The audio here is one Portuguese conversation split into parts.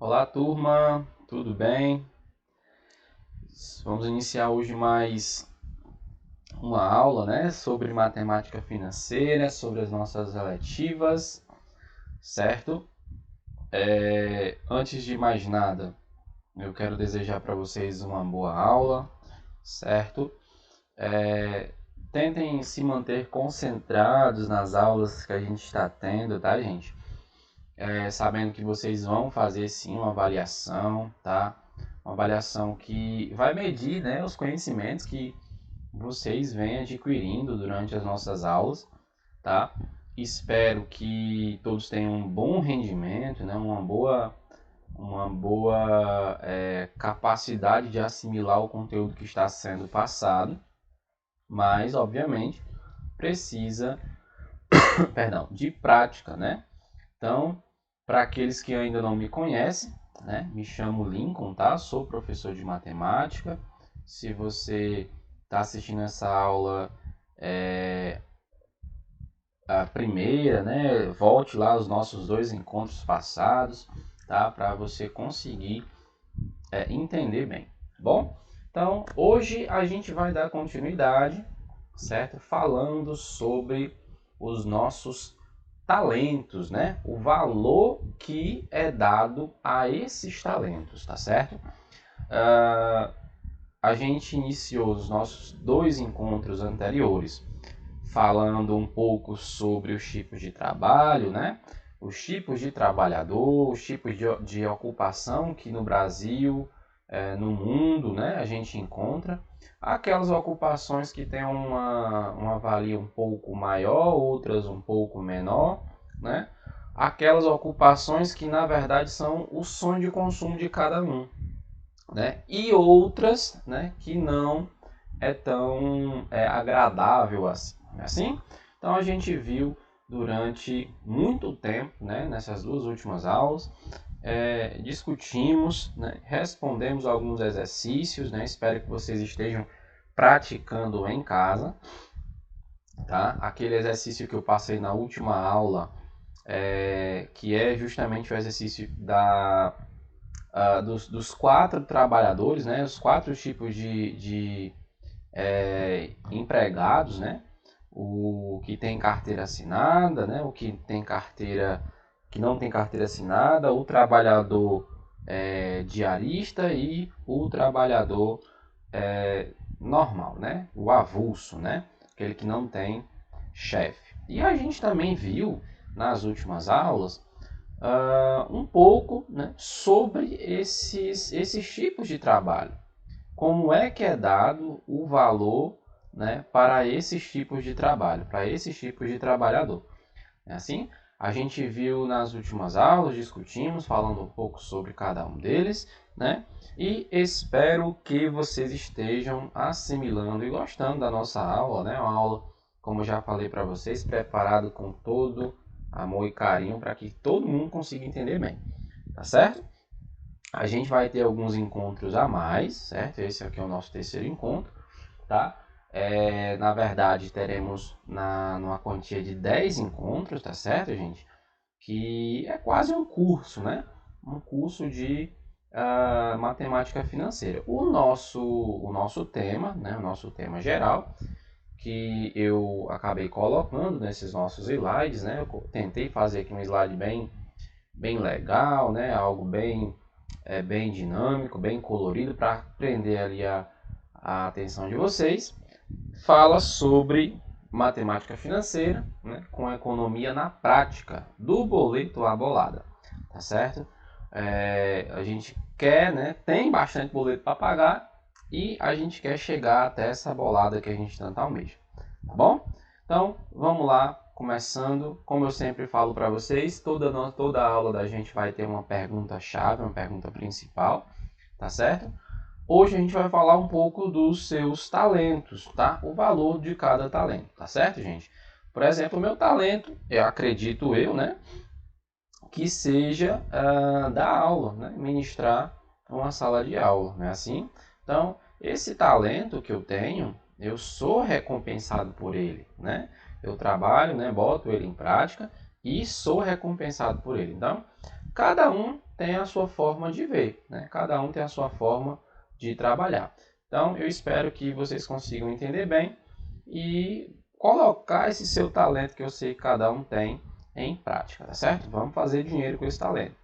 Olá, turma, tudo bem? Vamos iniciar hoje mais uma aula, sobre matemática financeira, sobre as nossas eletivas, certo? Antes de mais nada, eu quero desejar para vocês uma boa aula, certo? Tentem se manter concentrados nas aulas que a gente está tendo, tá, gente? Sabendo que vocês vão fazer sim uma avaliação, tá? Uma avaliação que vai medir, os conhecimentos que vocês vêm adquirindo durante as nossas aulas, tá? Espero que todos tenham um bom rendimento, uma boa capacidade de assimilar o conteúdo que está sendo passado, mas obviamente precisa, perdão, de prática, né? Então, para aqueles que ainda não me conhecem, me chamo Lincoln, tá? Sou professor de matemática. Se você está assistindo essa aula a primeira, volte lá aos nossos dois encontros passados, tá? Para você conseguir entender bem. Bom, então hoje a gente vai dar continuidade, certo? Falando sobre os nossos talentos, O valor que é dado a esses talentos, tá certo? A gente iniciou os nossos dois encontros anteriores falando um pouco sobre os tipos de trabalho, Os tipos de trabalhador, os tipos de ocupação que no Brasil, no mundo, a gente encontra. Aquelas ocupações que têm uma valia um pouco maior, outras um pouco menor, Aquelas ocupações que na verdade são o sonho de consumo de cada um, E outras, que não é tão agradável assim. Não é assim? Então a gente viu durante muito tempo, nessas duas últimas aulas, discutimos, respondemos alguns exercícios, espero que vocês estejam praticando em casa, tá? Aquele exercício que eu passei na última aula, que é justamente o exercício dos quatro trabalhadores, os quatro tipos de empregados, O que tem carteira assinada, o que tem carteira, que não tem carteira assinada, o trabalhador diarista e o trabalhador normal, O avulso, Aquele que não tem chefe. E a gente também viu nas últimas aulas um pouco, sobre esses tipos de trabalho. Como é que é dado o valor, para esses tipos de trabalho, para esses tipos de trabalhador. É assim? A gente viu nas últimas aulas, discutimos, falando um pouco sobre cada um deles, E espero que vocês estejam assimilando e gostando da nossa aula, Uma aula, como eu já falei para vocês, preparado com todo amor e carinho para que todo mundo consiga entender bem. Tá certo? A gente vai ter alguns encontros a mais, certo? Esse aqui é o nosso terceiro encontro, tá? Na verdade, teremos numa quantia de 10 encontros, tá certo, gente? Que é quase um curso, Um curso de matemática financeira. O nosso tema, o nosso tema geral, que eu acabei colocando nesses nossos slides, Eu tentei fazer aqui um slide bem legal, Algo bem dinâmico, bem colorido, para prender ali a atenção de vocês. Fala sobre matemática financeira, com economia na prática, do boleto à bolada, tá certo? A gente quer, tem bastante boleto para pagar e a gente quer chegar até essa bolada que a gente tanto almeja, tá bom? Então, vamos lá, começando. Como eu sempre falo para vocês, toda aula da gente vai ter uma pergunta-chave, uma pergunta principal, tá certo? Hoje a gente vai falar um pouco dos seus talentos, tá? O valor de cada talento, tá certo, gente? Por exemplo, o meu talento, eu acredito que seja dar aula, Ministrar uma sala de aula, não é assim? Então, esse talento que eu tenho, eu sou recompensado por ele, Eu trabalho, boto ele em prática e sou recompensado por ele. Então, cada um tem a sua forma de ver, né? Cada um tem a sua forma de trabalhar. Então, eu espero que vocês consigam entender bem e colocar esse seu talento que eu sei que cada um tem em prática, tá certo? Vamos fazer dinheiro com esse talento.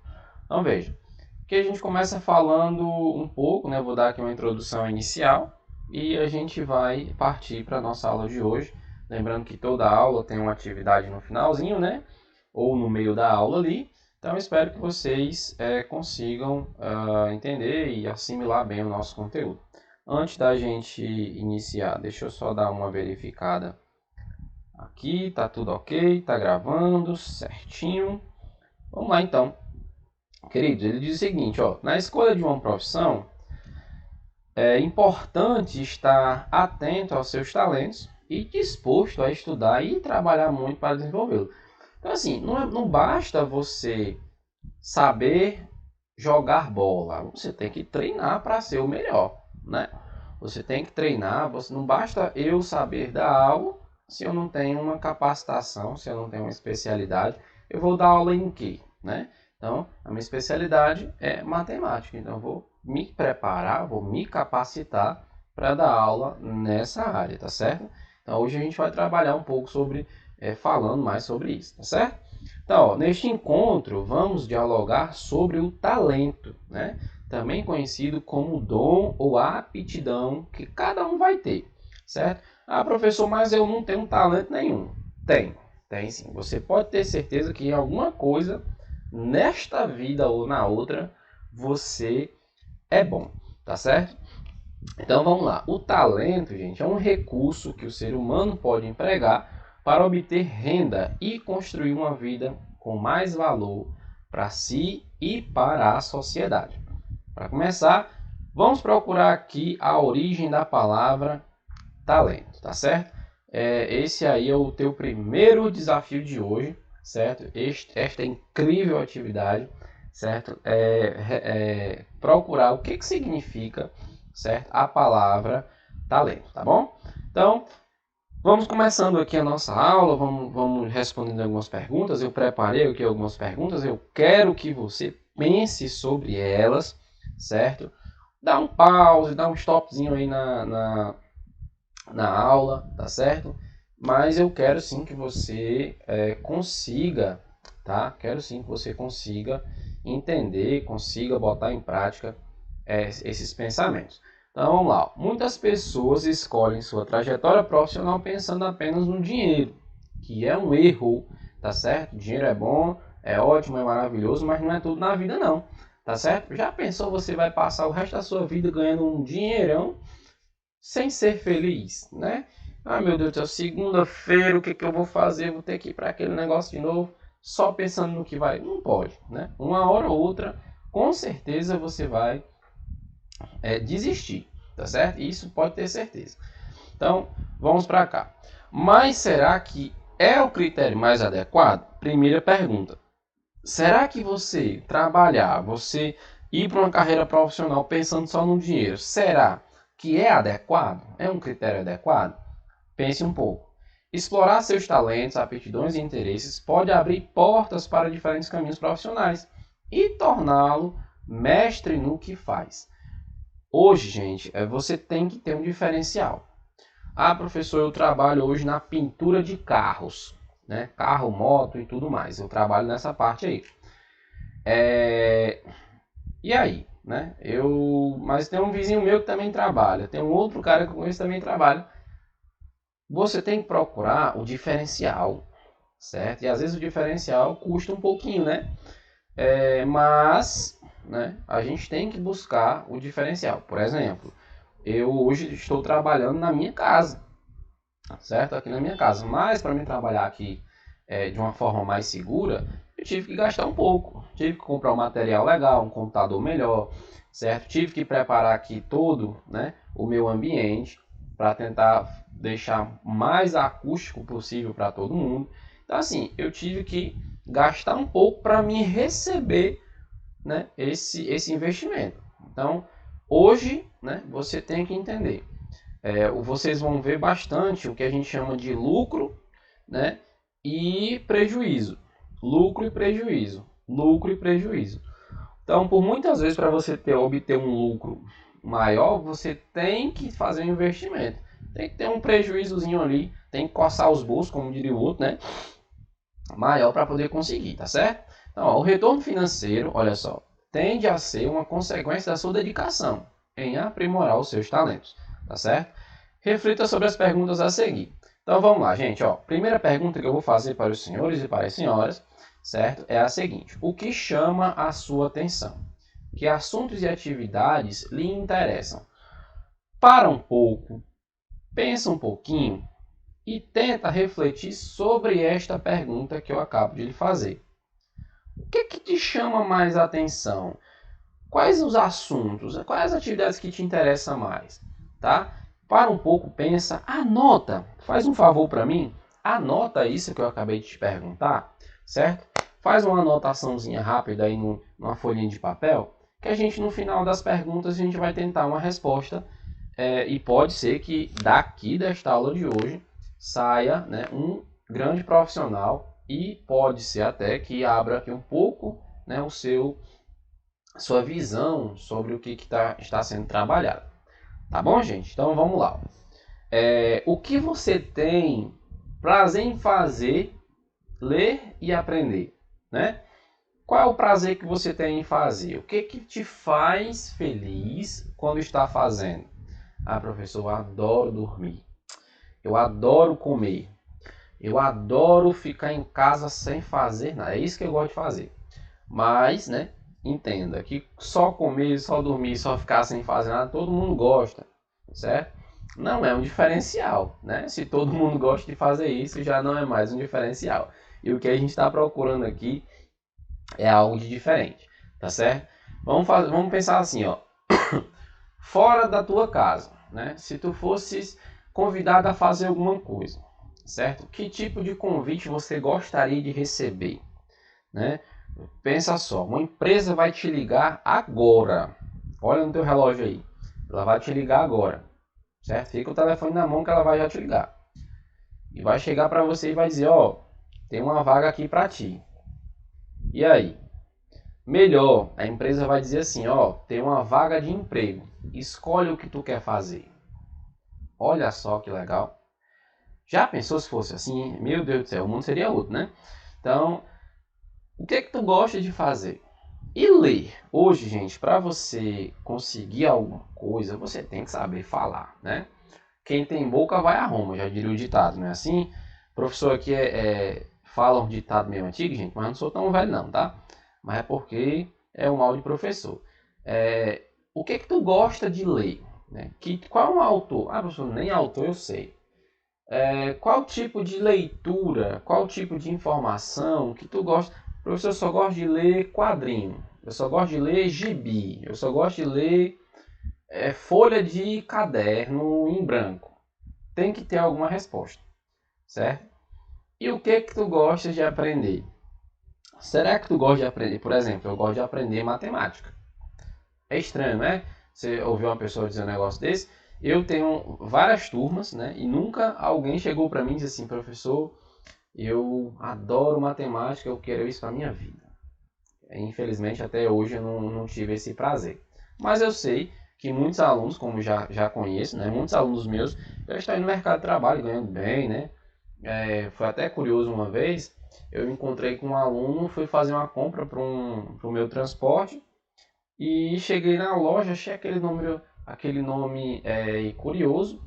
Então, veja, que a gente começa falando um pouco, né? Vou dar aqui uma introdução inicial e a gente vai partir para a nossa aula de hoje. Lembrando que toda aula tem uma atividade no finalzinho, né? Ou no meio da aula ali. Então, espero que vocês consigam entender e assimilar bem o nosso conteúdo. Antes da gente iniciar, deixa eu só dar uma verificada aqui. Tá tudo ok, tá gravando certinho. Vamos lá, então. Queridos, ele diz o seguinte, ó, na escolha de uma profissão, é importante estar atento aos seus talentos e disposto a estudar e trabalhar muito para desenvolvê-lo. Então, assim, não basta você saber jogar bola, você tem que treinar para ser o melhor, né? Você tem que treinar, não basta eu saber dar aula se eu não tenho uma capacitação, se eu não tenho uma especialidade. Eu vou dar aula em quê, né? Então, a minha especialidade é matemática, então eu vou me preparar, vou me capacitar para dar aula nessa área, tá certo? Então, hoje a gente vai trabalhar um pouco sobre, falando mais sobre isso, tá certo? Então, ó, neste encontro, vamos dialogar sobre o talento, né? Também conhecido como dom ou aptidão que cada um vai ter, certo? Ah, professor, mas eu não tenho talento nenhum. Tem sim. Você pode ter certeza que em alguma coisa, nesta vida ou na outra, você é bom, tá certo? Então vamos lá. O talento, gente, é um recurso que o ser humano pode empregar para obter renda e construir uma vida com mais valor para si e para a sociedade. Para começar, vamos procurar aqui a origem da palavra talento, tá certo? Esse aí é o teu primeiro desafio de hoje, certo? Esta incrível atividade, certo? Procurar o que significa, certo? A palavra talento, tá bom? Então, vamos começando aqui a nossa aula, vamos respondendo algumas perguntas. Eu preparei aqui algumas perguntas, eu quero que você pense sobre elas, certo? Dá um pause, dá um stopzinho aí na aula, tá certo? Mas eu quero sim que você consiga, tá? Quero sim que você consiga entender, consiga botar em prática esses pensamentos. Então vamos lá. Muitas pessoas escolhem sua trajetória profissional pensando apenas no dinheiro, que é um erro, tá certo? Dinheiro é bom, é ótimo, é maravilhoso, mas não é tudo na vida não, tá certo? Já pensou você vai passar o resto da sua vida ganhando um dinheirão sem ser feliz, né? Ah, meu Deus do céu, segunda-feira, o que eu vou fazer? Vou ter que ir para aquele negócio de novo, só pensando no que vai. Não pode, né? Uma hora ou outra, com certeza você vai desistir, tá certo? Isso pode ter certeza. Então, vamos para cá. Mas será que é o critério mais adequado? Primeira pergunta. Será que você trabalhar, você ir para uma carreira profissional pensando só no dinheiro, será que é adequado? É um critério adequado? Pense um pouco. Explorar seus talentos, aptidões e interesses pode abrir portas para diferentes caminhos profissionais e torná-lo mestre no que faz. Hoje, gente, você tem que ter um diferencial. Ah, professor, eu trabalho hoje na pintura de carros, né? Carro, moto e tudo mais. Eu trabalho nessa parte aí. E aí, né? Mas tem um vizinho meu que também trabalha. Tem um outro cara que eu conheço que também trabalha. Você tem que procurar o diferencial, certo? E às vezes o diferencial custa um pouquinho, né? Mas, né, a gente tem que buscar o diferencial. Por exemplo, eu hoje estou trabalhando na minha casa, certo? Aqui na minha casa. Mas para mim trabalhar aqui de uma forma mais segura, eu tive que gastar um pouco. Tive que comprar um material legal, um computador melhor, certo? Tive que preparar aqui todo, né, o meu ambiente para tentar deixar mais acústico possível para todo mundo. Então assim, eu tive que gastar um pouco para me receber, né, esse investimento. Então, hoje, né, você tem que entender. Vocês vão ver bastante o que a gente chama de lucro, né, e prejuízo. Lucro e prejuízo. lucro e prejuízo. Então, por muitas vezes, para você obter um lucro maior, você tem que fazer um investimento. Tem que ter um prejuízozinho ali, tem que coçar os bolsos, como diria o outro, né? Maior para poder conseguir, tá certo? Então, ó, o retorno financeiro, olha só, tende a ser uma consequência da sua dedicação em aprimorar os seus talentos, tá certo? Reflita sobre as perguntas a seguir. Então vamos lá, gente. Ó, primeira pergunta que eu vou fazer para os senhores e para as senhoras, certo? É a seguinte: o que chama a sua atenção? Que assuntos e atividades lhe interessam? Para um pouco, pensa um pouquinho e tenta refletir sobre esta pergunta que eu acabo de lhe fazer. O que te chama mais atenção? Quais os assuntos, quais as atividades que te interessam mais, tá? Para um pouco, pensa, anota, faz um favor para mim, anota isso que eu acabei de te perguntar, certo? Faz uma anotaçãozinha rápida aí numa folhinha de papel, que a gente no final das perguntas a gente vai tentar uma resposta e pode ser que daqui desta aula de hoje saia, né, um grande profissional e pode ser até que abra aqui um pouco, né, sua visão sobre o que está sendo trabalhado. Tá bom, gente? Então vamos lá. O que você tem prazer em fazer, ler e aprender, né? Qual é o prazer que você tem em fazer? O que te faz feliz quando está fazendo? Ah, professor, eu adoro dormir. Eu adoro comer. Eu adoro ficar em casa sem fazer nada. É isso que eu gosto de fazer. Mas, né, entenda que só comer, só dormir, só ficar sem fazer nada, todo mundo gosta, certo? Não é um diferencial, né? Se todo mundo gosta de fazer isso, já não é mais um diferencial. E o que a gente está procurando aqui é algo de diferente, tá certo? Vamos pensar assim, ó. Fora da tua casa, né? Se tu fosses convidado a fazer alguma coisa, certo? Que tipo de convite você gostaria de receber, né? Pensa só, uma empresa vai te ligar agora. Olha no teu relógio aí. Ela vai te ligar agora, certo? Fica o telefone na mão que ela vai já te ligar. E vai chegar para você e vai dizer, ó, tem uma vaga aqui para ti. E aí? Melhor, a empresa vai dizer assim, ó, tem uma vaga de emprego. Escolhe o que tu quer fazer. Olha só que legal. Já pensou se fosse assim? Meu Deus do céu, o mundo seria outro, né? Então, o que é que tu gosta de fazer? E ler. Hoje, gente, para você conseguir alguma coisa, você tem que saber falar, né? Quem tem boca vai a Roma, já diria o ditado, não é assim? O professor aqui fala um ditado meio antigo, gente, mas não sou tão velho não, tá? Mas é porque é um mal de professor. O que é que tu gosta de ler? Né? Qual é um autor? Ah, professor, nem autor eu sei. Qual tipo de leitura, qual tipo de informação que tu gosta? Professor, eu só gosto de ler quadrinho, eu só gosto de ler gibi, eu só gosto de ler folha de caderno em branco. Tem que ter alguma resposta, certo? E o que tu gosta de aprender? Será que tu gosta de aprender? Por exemplo, eu gosto de aprender matemática. É estranho, né? Você ouviu uma pessoa dizer um negócio desse? Eu tenho várias turmas, né? E nunca alguém chegou para mim e disse assim, professor, eu adoro matemática, eu quero isso para minha vida. Infelizmente, até hoje eu não tive esse prazer. Mas eu sei que muitos alunos, como já conheço, né? Muitos alunos meus já estão no mercado de trabalho, ganhando bem, né? Foi até curioso uma vez, eu encontrei com um aluno, fui fazer uma compra para o meu transporte e cheguei na loja, achei aquele nome curioso.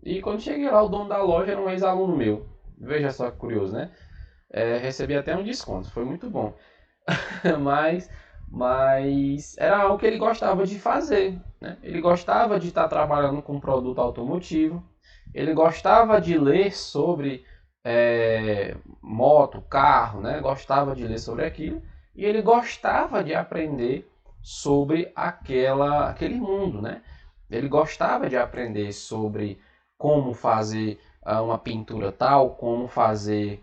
E quando cheguei lá, o dono da loja era um ex-aluno meu. Veja só que curioso, né? Recebi até um desconto, foi muito bom. mas, mas era algo que ele gostava de fazer, né? Ele gostava de estar trabalhando com produto automotivo, ele gostava de ler sobre moto, carro, né? Gostava de ler sobre aquilo e ele gostava de aprender sobre aquele mundo, né? Ele gostava de aprender sobre como fazer uma pintura tal, como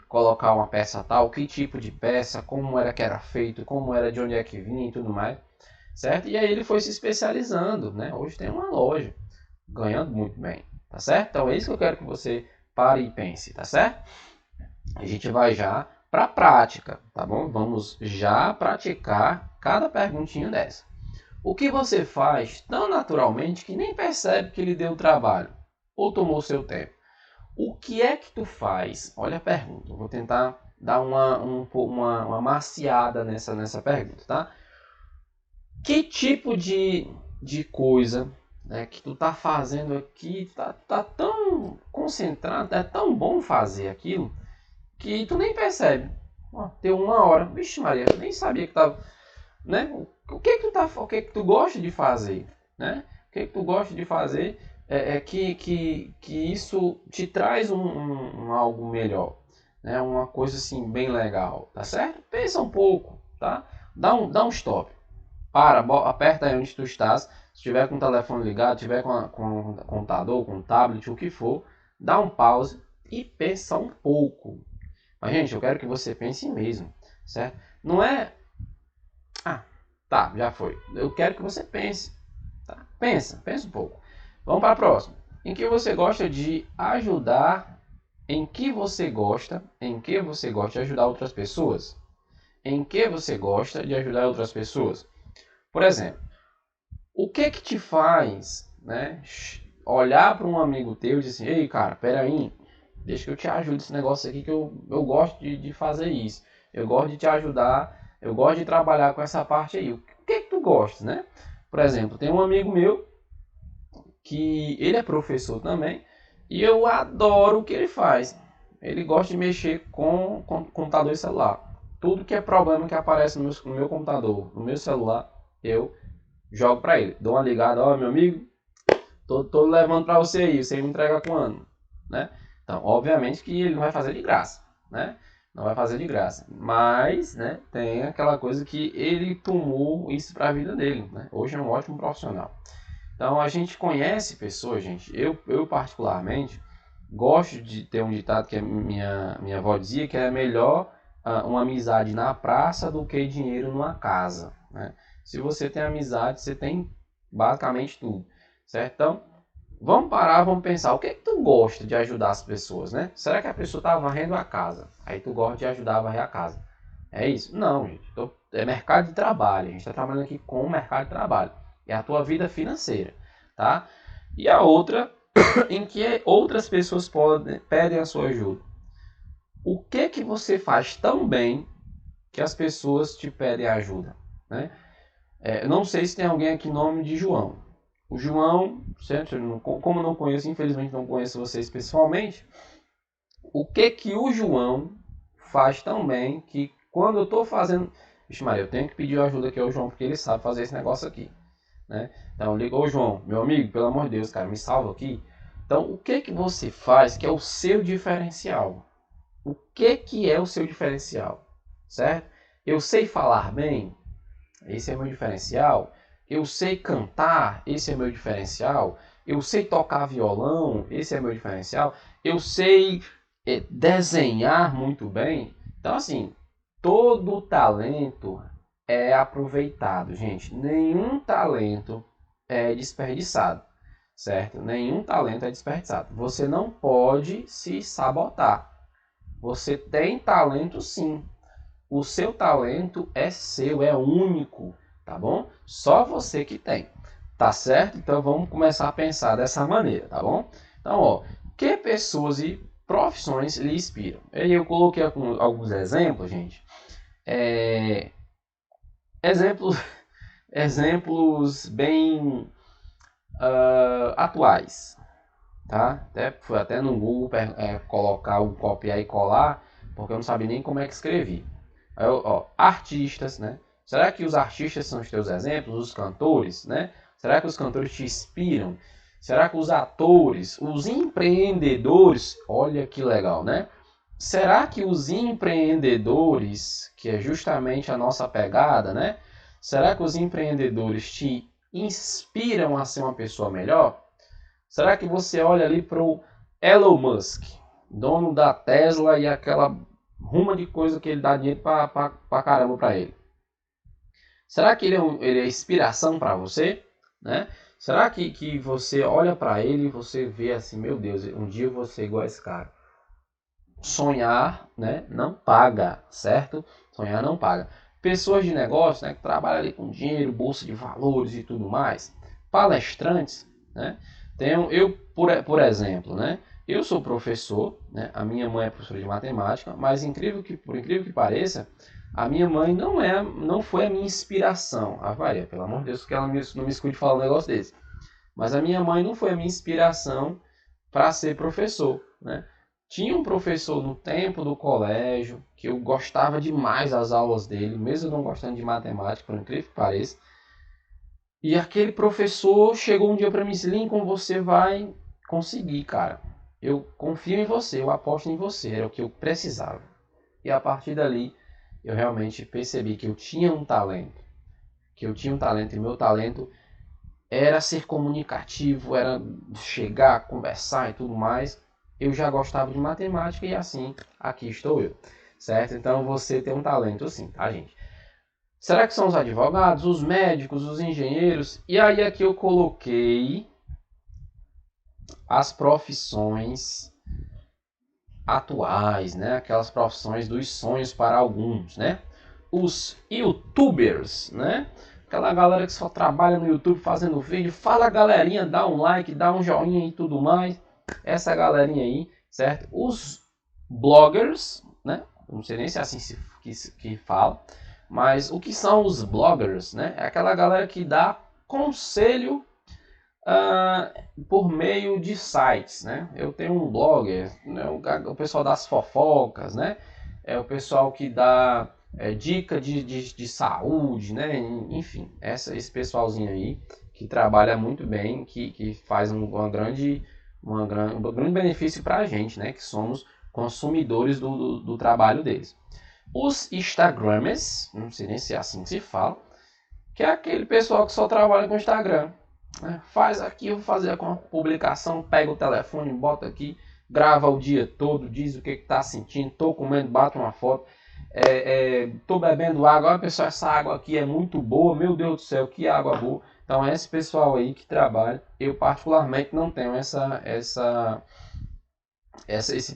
colocar uma peça tal, que tipo de peça, como era que era feito, como era de onde é que vinha e tudo mais, certo? E aí ele foi se especializando, né? Hoje tem uma loja, ganhando muito bem, tá certo? Então é isso que eu quero que você pare e pense, tá certo? A gente vai já para a prática, tá bom? Vamos já praticar cada perguntinha dessa. O que você faz tão naturalmente que nem percebe que lhe deu trabalho ou tomou seu tempo? O que é que tu faz? Olha a pergunta. Eu vou tentar dar uma maciada nessa pergunta, tá? Que tipo de coisa, né, que tu tá fazendo aqui, tá tão concentrado, é tão bom fazer aquilo, que tu nem percebe. Ó, deu 1 hora. Vixe Maria, eu nem sabia que tava, né? O que que tu gosta de fazer, né? O que que tu gosta de fazer que isso te traz um algo melhor, né? Uma coisa assim bem legal, tá certo? Pensa um pouco, tá? Dá um stop. Aperta aí onde tu estás. Se tiver com o telefone ligado, tiver com o computador, com o tablet, o que for, dá um pause e pensa um pouco. Mas, gente, eu quero que você pense mesmo, certo? Não é... Ah, tá, já foi. Eu quero que você pense, tá? Pensa um pouco. Vamos para a próxima. Em que você gosta de ajudar? Em que você gosta de ajudar outras pessoas? Em que você gosta de ajudar outras pessoas? Por exemplo, o que te faz, né, olhar para um amigo teu e dizer assim, ei, cara, peraí, deixa que eu te ajude esse negócio aqui que eu gosto de fazer isso. Eu gosto de te ajudar, eu gosto de trabalhar com essa parte aí. O que tu gosta, né? Por exemplo, tem um amigo meu que ele é professor também e eu adoro o que ele faz. Ele gosta de mexer com computador e celular. Tudo que é problema que aparece no meu computador, no meu celular, eu jogo para ele. Dou uma ligada, ó, meu amigo, tô levando para você aí, você me entrega quando, né? Então, obviamente que ele não vai fazer de graça, né? Não vai fazer de graça, mas, né, tem aquela coisa que ele tomou isso para a vida dele, né? Hoje é um ótimo profissional. Então, a gente conhece pessoas, gente, eu particularmente gosto de ter um ditado que minha avó dizia, que é melhor uma amizade na praça do que dinheiro numa casa, né? Se você tem amizade, você tem basicamente tudo, certo? Então, vamos parar, vamos pensar, o que é que tu gosta de ajudar as pessoas, né? Será que a pessoa está varrendo a casa? Aí tu gosta de ajudar a varrer a casa. É isso? Não, gente. É mercado de trabalho. A gente está trabalhando aqui com o mercado de trabalho. É a tua vida financeira, tá? E a outra, em que outras pessoas pedem a sua ajuda. O que você faz tão bem que as pessoas te pedem ajuda, né? Não sei se tem alguém aqui nome de João. O João, certo? Como eu não conheço, infelizmente não conheço vocês pessoalmente. O que o João faz tão bem que quando eu estou fazendo... Vixe Maria, eu tenho que pedir ajuda aqui ao João porque ele sabe fazer esse negócio aqui, né? Então liga, ô João, meu amigo, pelo amor de Deus, cara, me salva aqui. Então o que você faz que é o seu diferencial? O que é o seu diferencial, certo? Eu sei falar bem, esse é meu diferencial. Eu sei cantar, esse é meu diferencial. Eu sei tocar violão, esse é meu diferencial. Eu sei desenhar muito bem. Então, assim, todo talento é aproveitado, gente. Nenhum talento é desperdiçado, certo? Nenhum talento é desperdiçado. Você não pode se sabotar. Você tem talento, sim. O seu talento é seu, é único, tá bom? Só você que tem, tá certo? Então vamos começar a pensar dessa maneira, tá bom? Então, ó, que pessoas e profissões lhe inspiram? Eu coloquei alguns exemplos, gente. Exemplos, exemplos bem atuais, tá? Fui até no Google colocar o copiar e colar, porque eu não sabia nem como é que escrevi. Aí, ó, artistas, né? Será que os artistas são os teus exemplos? Os cantores, né? Será que os cantores te inspiram? Será que os atores, os empreendedores, olha que legal, né? Será que os empreendedores, que é justamente a nossa pegada, né? Será que os empreendedores te inspiram a ser uma pessoa melhor? Será que você olha ali para o Elon Musk, dono da Tesla e aquela ruma de coisa que ele dá dinheiro pra caramba para ele? Será que ele é inspiração para você, né? Será que você olha para ele e você vê assim, meu Deus, um dia eu vou ser igual a esse cara? sonhar, né, não paga, certo? Sonhar não paga. Pessoas de negócio, né, que trabalham ali com dinheiro, bolsa de valores e tudo mais, palestrantes, né? Eu, por exemplo, né, eu sou professor, né, a minha mãe é professora de matemática, mas por incrível que pareça, a minha mãe não foi a minha inspiração. Ah, Maria, pelo amor de Deus, que ela não me escute falar um negócio desse. Mas a minha mãe não foi a minha inspiração para ser professor, né? Tinha um professor no tempo do colégio que eu gostava demais das aulas dele, mesmo não gostando de matemática, por incrível que pareça. E aquele professor chegou um dia para mim e disse: Lincoln, você vai conseguir, cara. Eu confio em você, eu aposto em você, era o que eu precisava. E a partir dali, eu realmente percebi que eu tinha um talento. E meu talento era ser comunicativo, era chegar, conversar e tudo mais. Eu já gostava de matemática e assim, aqui estou eu, certo? Então você tem um talento sim, tá, gente? Será que são os advogados, os médicos, os engenheiros? E aí aqui eu coloquei as profissões atuais, né? Aquelas profissões dos sonhos para alguns, né? Os YouTubers, né? Aquela galera que só trabalha no YouTube fazendo vídeo. Fala, galerinha, dá um like, dá um joinha e tudo mais. Essa galerinha aí, certo? Os bloggers, né? Não sei nem se é assim que fala. Mas o que são os bloggers, né? É aquela galera que dá conselho por meio de sites, né? Eu tenho um blogger, né? O pessoal das fofocas, né? É o pessoal que dá dica de saúde, né? Enfim, esse pessoalzinho aí que trabalha muito bem, que faz um grande benefício para a gente, né? Que somos consumidores do trabalho deles. Os Instagramers, não sei nem se é assim que se fala, que é aquele pessoal que só trabalha com Instagram. Né? Faz aqui, eu vou fazer uma publicação, pega o telefone, bota aqui, grava o dia todo, diz o que está sentindo, estou comendo, bate uma foto, estou bebendo água, olha pessoal, essa água aqui é muito boa, meu Deus do céu, que água boa. Então é esse pessoal aí que trabalha. Eu particularmente não tenho esse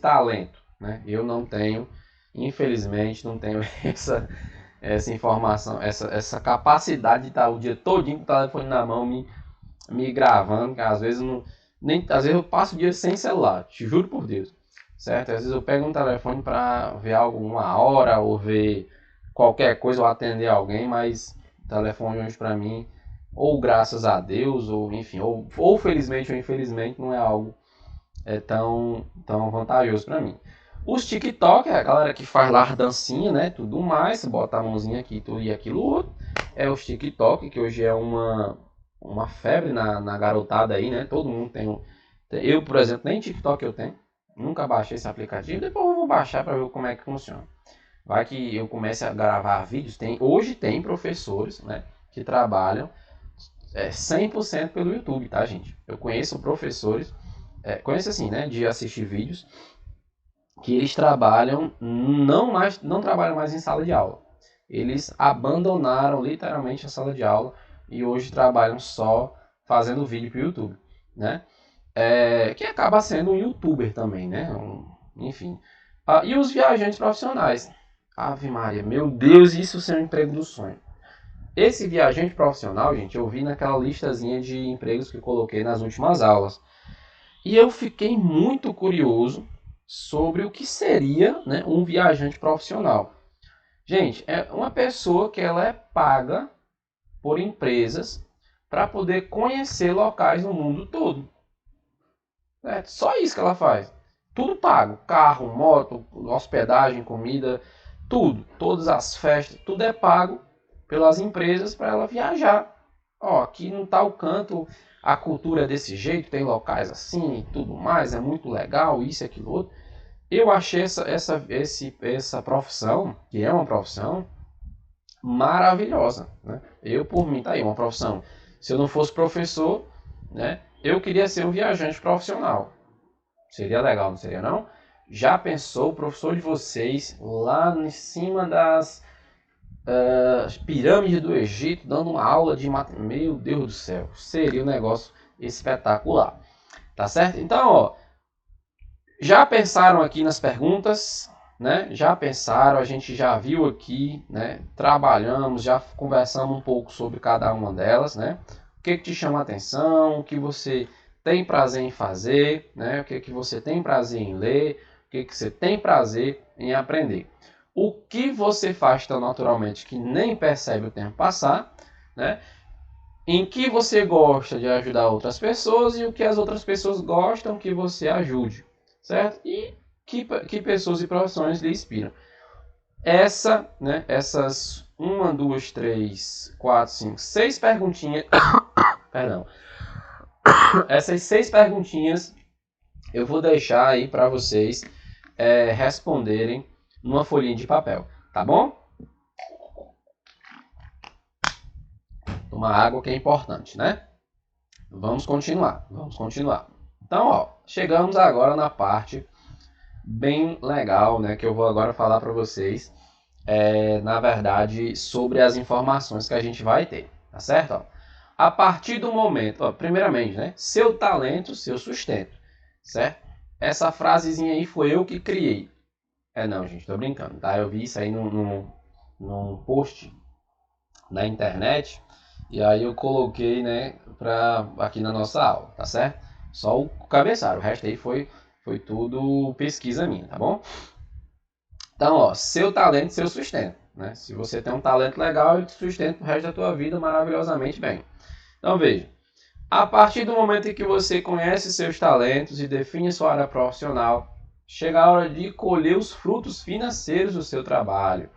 talento. Né? Eu não tenho, infelizmente, não tenho essa informação, essa capacidade de estar o dia todinho com o telefone na mão me gravando, que às vezes às vezes eu passo o dia sem celular, te juro por Deus, certo? Às vezes eu pego um telefone para ver algo uma hora ou ver qualquer coisa ou atender alguém, mas o telefone hoje para mim, ou graças a Deus, ou enfim, ou felizmente ou infelizmente, não é algo tão vantajoso para mim. Os TikTok, a galera que faz lá dancinha, né, tudo mais, bota a mãozinha aqui tudo e aquilo outro, é os TikTok, que hoje é uma febre na garotada aí, né, todo mundo tem eu, por exemplo, nem TikTok eu tenho, nunca baixei esse aplicativo, depois eu vou baixar para ver como é que funciona. Vai que eu comece a gravar vídeos, hoje tem professores, né, que trabalham 100% pelo YouTube, tá, gente? Eu conheço professores, conheço assim, né, de assistir vídeos, que eles trabalham, não trabalham mais em sala de aula. Eles abandonaram literalmente a sala de aula e hoje trabalham só fazendo vídeo para o YouTube, né? Que acaba sendo um youtuber também, né? Enfim. E os viajantes profissionais. Ave Maria, meu Deus, isso é um emprego do sonho. Esse viajante profissional, gente, eu vi naquela listazinha de empregos que eu coloquei nas últimas aulas. E eu fiquei muito curioso sobre o que seria, né, um viajante profissional. Gente, é uma pessoa que ela é paga por empresas para poder conhecer locais no mundo todo. Só isso que ela faz. Tudo pago. Carro, moto, hospedagem, comida, tudo. Todas as festas, tudo é pago pelas empresas para ela viajar. Aqui no tal canto a cultura é desse jeito, tem locais assim e tudo mais, é muito legal, isso e aquilo outro. Eu achei essa profissão, que é uma profissão maravilhosa, né? Eu, por mim, tá aí, uma profissão. Se eu não fosse professor, né, eu queria ser um viajante profissional. Seria legal, não seria não? Já pensou o professor de vocês lá em cima das pirâmides do Egito, dando uma aula de matemática? Meu Deus do céu, seria um negócio espetacular. Tá certo? Então, Já pensaram aqui nas perguntas, né? Já pensaram, a gente já viu aqui, né? Trabalhamos, já conversamos um pouco sobre cada uma delas, né? O que te chama a atenção, o que você tem prazer em fazer, né? O que você tem prazer em ler, o que você tem prazer em aprender. O que você faz tão naturalmente que nem percebe o tempo passar, né? Em que você gosta de ajudar outras pessoas e o que as outras pessoas gostam que você ajude, certo? E que pessoas e profissões lhe inspiram. Essas 6 perguntinhas, perdão, essas 6 perguntinhas eu vou deixar aí para vocês responderem numa folhinha de papel, tá bom? Tomar água que é importante, né? Vamos continuar. Então, ó, chegamos agora na parte bem legal, né, que eu vou agora falar para vocês, na verdade, sobre as informações que a gente vai ter, tá certo? Ó, a partir do momento, ó, primeiramente, né, seu talento, seu sustento, certo? Essa frasezinha aí foi eu que criei. Não, gente, tô brincando, tá? Eu vi isso aí num post na internet e aí eu coloquei, né, aqui na nossa aula, tá certo? Só o cabeçalho, o resto aí foi tudo pesquisa minha, tá bom? Então, ó, seu talento, seu sustento, né? Se você tem um talento legal, ele te sustenta o resto da tua vida maravilhosamente bem. Então, veja, a partir do momento em que você conhece seus talentos e define sua área profissional, chega a hora de colher os frutos financeiros do seu trabalho.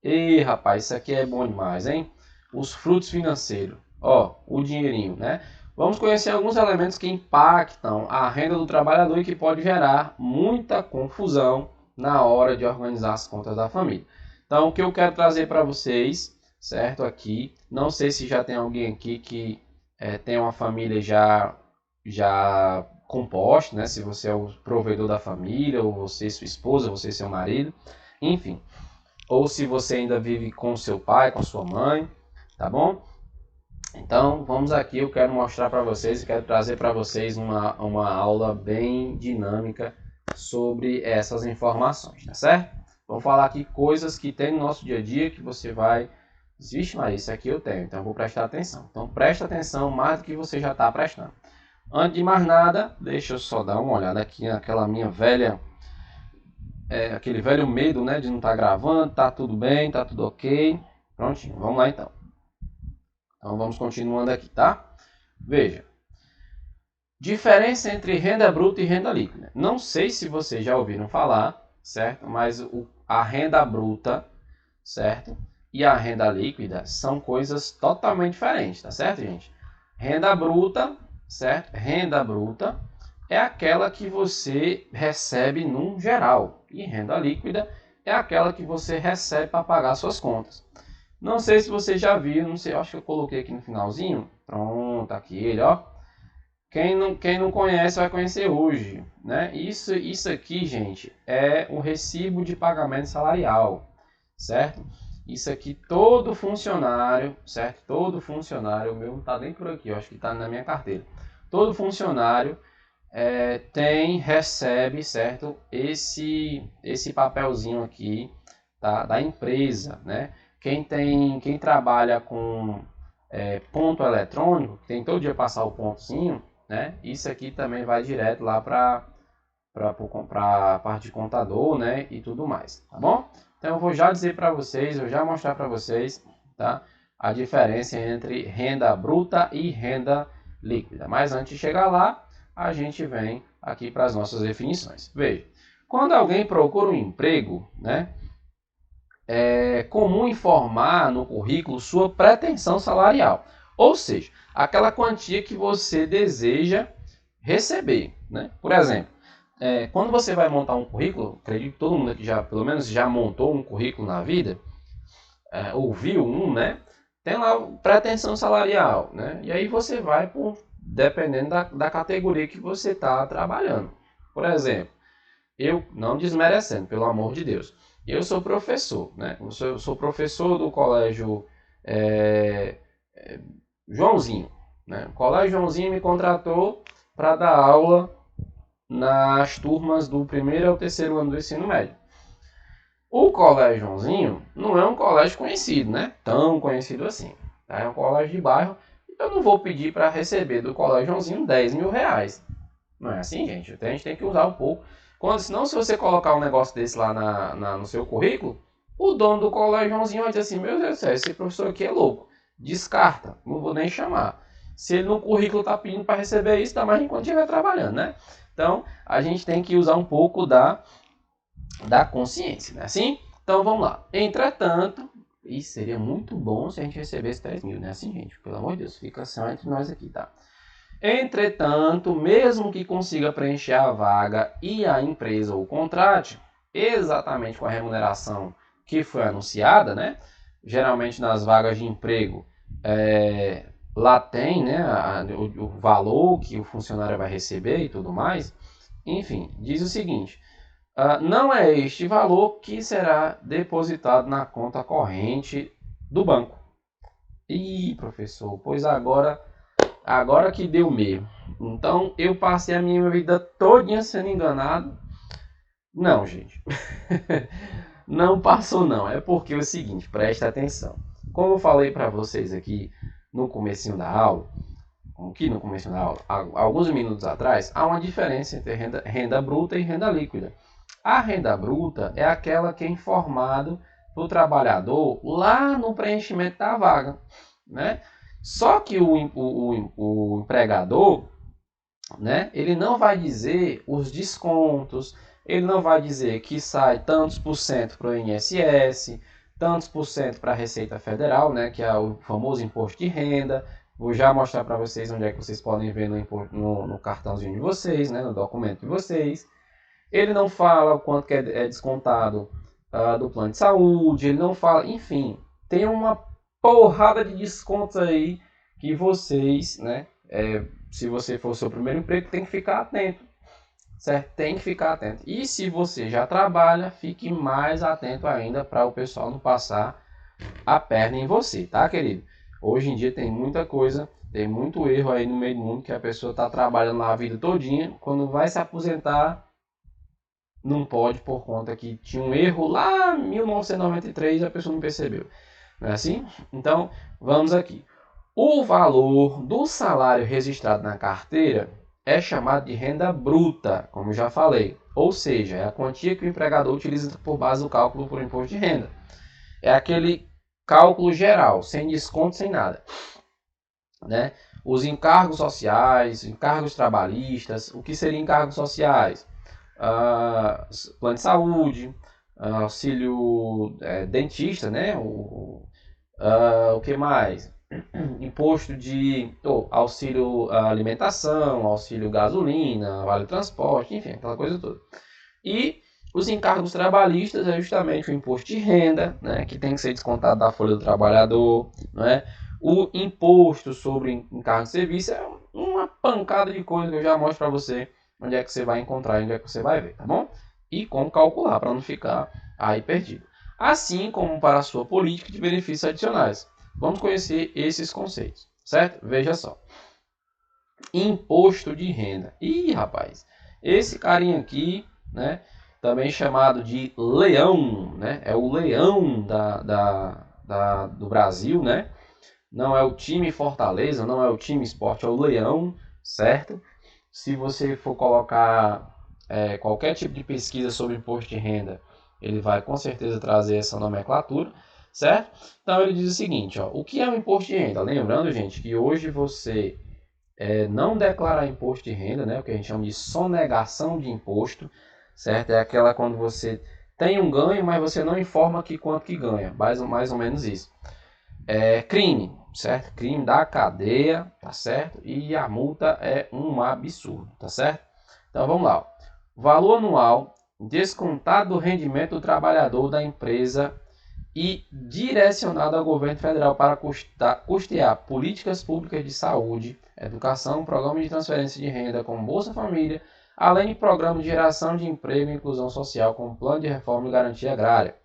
E, rapaz, isso aqui é bom demais, hein? Os frutos financeiros. Ó, o dinheirinho, né? Vamos conhecer alguns elementos que impactam a renda do trabalhador e que pode gerar muita confusão na hora de organizar as contas da família. Então, o que eu quero trazer para vocês, certo? Aqui, não sei se já tem alguém aqui que tem uma família já composta, né? Se você é o provedor da família, ou você, sua esposa, você, seu marido, enfim. Ou se você ainda vive com seu pai, com sua mãe, tá bom? Então, vamos aqui, eu quero mostrar para vocês, quero trazer para vocês uma aula bem dinâmica sobre essas informações, tá certo? Vamos falar aqui coisas que tem no nosso dia a dia que você vai... Vixe, mas isso aqui eu tenho, então eu vou prestar atenção. Então, presta atenção mais do que você já está prestando. Antes de mais nada, deixa eu só dar uma olhada aqui naquela minha velha... aquele velho medo, né, de não estar gravando, tá tudo bem, tá tudo ok. Prontinho, vamos lá então. Então vamos continuando aqui, tá? Veja. Diferença entre renda bruta e renda líquida. Não sei se vocês já ouviram falar, certo? Mas a renda bruta, certo? E a renda líquida são coisas totalmente diferentes, tá certo, gente? Renda bruta, certo? Renda bruta é aquela que você recebe num geral. E renda líquida é aquela que você recebe para pagar suas contas. Não sei se você já viu, não sei, acho que eu coloquei aqui no finalzinho. Pronto, aqui ele, ó. Quem não conhece vai conhecer hoje, né? Isso aqui, gente, é o recibo de pagamento salarial, certo? Isso aqui todo funcionário, certo? Todo funcionário, o meu não tá nem por aqui, eu acho que está na minha carteira. Todo funcionário recebe, certo? Esse papelzinho aqui, tá? Da empresa, né? Quem trabalha com ponto eletrônico, tem todo dia passar o pontozinho, né? Isso aqui também vai direto lá para a parte de contador, né? E tudo mais, tá bom? Então eu vou já dizer para vocês, eu já mostrar para vocês, tá? A diferença entre renda bruta e renda líquida. Mas antes de chegar lá, a gente vem aqui para as nossas definições. Veja, quando alguém procura um emprego, né? É comum informar no currículo sua pretensão salarial, ou seja, aquela quantia que você deseja receber, né? Por exemplo, quando você vai montar um currículo, acredito que todo mundo aqui já, pelo menos, já montou um currículo na vida, ouviu um, né? Tem lá pretensão salarial, né? E aí você vai dependendo da categoria que você está trabalhando. Por exemplo, eu, não desmerecendo, pelo amor de Deus, eu sou professor, né? Eu sou professor do colégio Joãozinho, né? O colégio Joãozinho me contratou para dar aula nas turmas do primeiro ao terceiro ano do ensino médio. O Colégio Joãozinho não é um colégio conhecido, né? Tão conhecido assim. Tá? É um colégio de bairro. Eu não vou pedir para receber do Colégio Joãozinho 10 mil reais. Não é assim, gente. A gente tem que usar um pouco. Senão, se você colocar um negócio desse lá no seu currículo, o dono do Colégio Joãozinho vai dizer assim, meu Deus do céu, esse professor aqui é louco. Descarta. Não vou nem chamar. Se ele no currículo está pedindo para receber isso, tá mais enquanto estiver trabalhando, né? Então, a gente tem que usar um pouco da consciência, né? Assim? Então, vamos lá. Entretanto, isso seria muito bom se a gente recebesse 10 mil, né? Assim, gente, pelo amor de Deus, fica só entre nós aqui, tá? Entretanto, mesmo que consiga preencher a vaga e a empresa o contrate, exatamente com a remuneração que foi anunciada, né? Geralmente nas vagas de emprego, lá tem, né, o valor que o funcionário vai receber e tudo mais. Enfim, diz o seguinte: não é este valor que será depositado na conta corrente do banco. Ih, professor, pois agora que deu mesmo. Então eu passei a minha vida todinha sendo enganado. Não, gente. Não passou não. É porque é o seguinte, presta atenção. Como eu falei para vocês aqui no comecinho da aula, alguns minutos atrás, há uma diferença entre renda bruta e renda líquida. A renda bruta é aquela que é informado para o trabalhador lá no preenchimento da vaga, né? Só que o empregador, né, ele não vai dizer os descontos, ele não vai dizer que sai tantos por cento para o INSS, tantos por cento para a Receita Federal, né, que é o famoso imposto de renda. Vou já mostrar para vocês onde é que vocês podem ver no cartãozinho de vocês, né, no documento de vocês. Ele não fala o quanto que é descontado do plano de saúde, ele não fala, enfim, tem uma porrada de descontos aí que vocês, né, se você for o seu primeiro emprego, tem que ficar atento, certo? Tem que ficar atento. E se você já trabalha, fique mais atento ainda para o pessoal não passar a perna em você, tá, querido? Hoje em dia tem muita coisa, tem muito erro aí no meio do mundo que a pessoa está trabalhando lá a vida todinha, quando vai se aposentar, não pode por conta que tinha um erro lá em 1993 e a pessoa não percebeu. Não é assim? Então, vamos aqui. O valor do salário registrado na carteira é chamado de renda bruta, como eu já falei. Ou seja, é a quantia que o empregador utiliza por base do cálculo por imposto de renda. É aquele cálculo geral, sem desconto, sem nada. Né? Os encargos sociais, encargos trabalhistas. O que seriam encargos sociais? Plano de saúde, auxílio dentista, né? O que mais? Imposto de auxílio alimentação, auxílio gasolina, vale transporte, enfim, aquela coisa toda. E os encargos trabalhistas é justamente o imposto de renda, né, que tem que ser descontado da folha do trabalhador, né? O imposto sobre encargos de serviço é uma pancada de coisa que eu já mostro para você onde é que você vai encontrar, onde é que você vai ver, tá bom? E como calcular para não ficar aí perdido. Assim como para a sua política de benefícios adicionais. Vamos conhecer esses conceitos, certo? Veja só. Imposto de renda. Ih, rapaz, esse carinha aqui, né, também chamado de leão, né? É o leão do Brasil, né? Não é o time Fortaleza, não é o time Sport, é o leão, certo? Se você for colocar qualquer tipo de pesquisa sobre imposto de renda, ele vai com certeza trazer essa nomenclatura, certo? Então ele diz o seguinte, ó, o que é o imposto de renda? Lembrando, gente, que hoje você não declarar imposto de renda, né, o que a gente chama de sonegação de imposto, certo? É aquela quando você tem um ganho, mas você não informa quanto que ganha, mais ou menos isso. É crime, certo? Crime da cadeia, tá certo? E a multa é um absurdo, tá certo? Então vamos lá. Valor anual descontado do rendimento do trabalhador da empresa e direcionado ao governo federal para custear políticas públicas de saúde, educação, programas de transferência de renda como Bolsa Família, além de programas de geração de emprego e inclusão social como Plano de Reforma e Garantia Agrária.